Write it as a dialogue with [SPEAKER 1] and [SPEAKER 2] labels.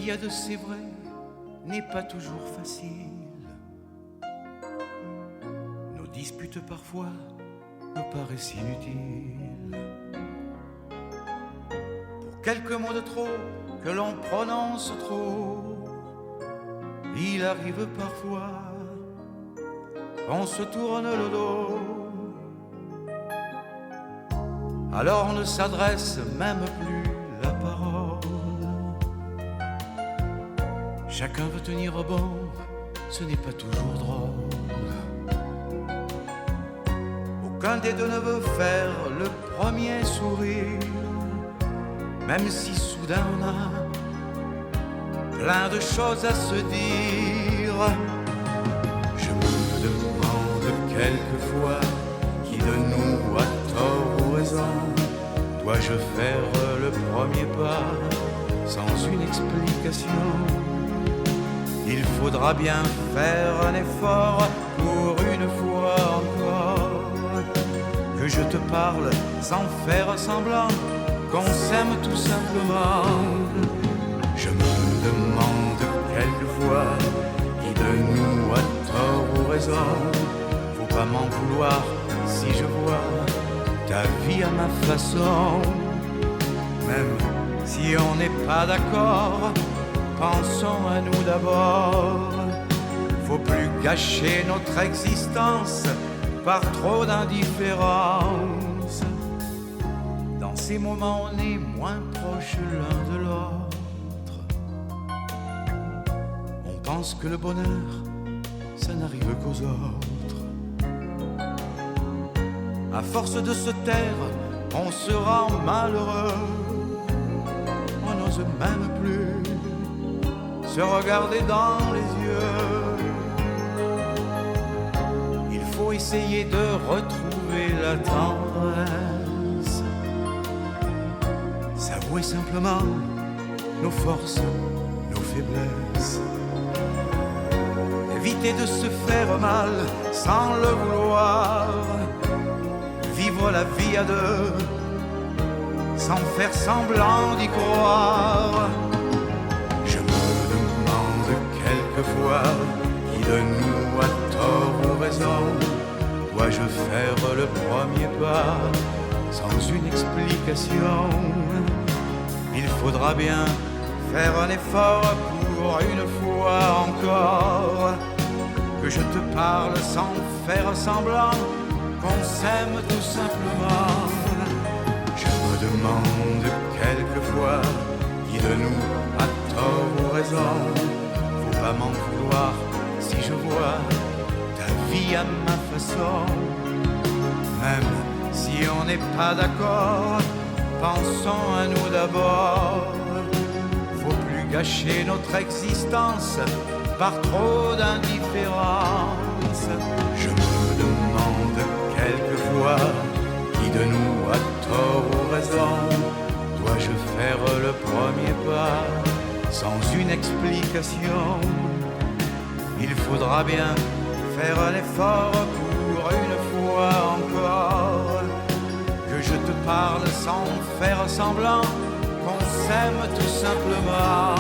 [SPEAKER 1] vie à de c'est vrai n'est pas toujours facile. Nos disputes parfois nous paraissent inutiles. Pour quelques mots de trop que l'on prononce trop, il arrive parfois qu'on se tourne le dos. Alors on ne s'adresse même plus la parole. Chacun veut tenir bon, ce n'est pas toujours drôle. Aucun des deux ne veut faire le premier sourire, même si soudain on a plein de choses à se dire. Je me demande quelquefois qui de nous a tort ou raison. Dois-je faire le premier pas sans une explication? Il faudra bien faire un effort pour une fois encore, que je te parle sans faire semblant qu'on s'aime tout simplement. Je me demande quelquefois qui de nous a tort ou raison. Faut pas m'en vouloir si je vois ta vie à ma façon. Même si on n'est pas d'accord, pensons à nous d'abord. Faut plus gâcher notre existence par trop d'indifférence. Dans ces moments on est moins proches l'un de l'autre. On pense que le bonheur, ça n'arrive qu'aux autres. À force de se taire, on se rend malheureux. On n'ose même plus se regarder dans les yeux. Il faut essayer de retrouver la tendresse, s'avouer simplement nos forces, nos faiblesses. Éviter de se faire mal sans le vouloir. Vivre la vie à deux sans faire semblant d'y croire. Je me demande quelquefois qui de nous a tort ou raison. Dois-je faire le premier pas sans une explication? Il faudra bien faire un effort pour une fois encore, que je te parle sans faire semblant qu'on s'aime tout simplement. Je me demande quelquefois qui de nous a tort ou raison. Faut pas m'en vouloir si je vois ta vie à ma façon. Même si on n'est pas d'accord, pensons à nous d'abord. Faut plus gâcher notre existence par trop d'indifférence. Je me demande quelquefois qui de nous a tort ou raison. Dois-je faire le premier pas sans une explication? Il faudra bien faire un effort pour une fois encore, que je te parle sans faire semblant qu'on s'aime tout simplement.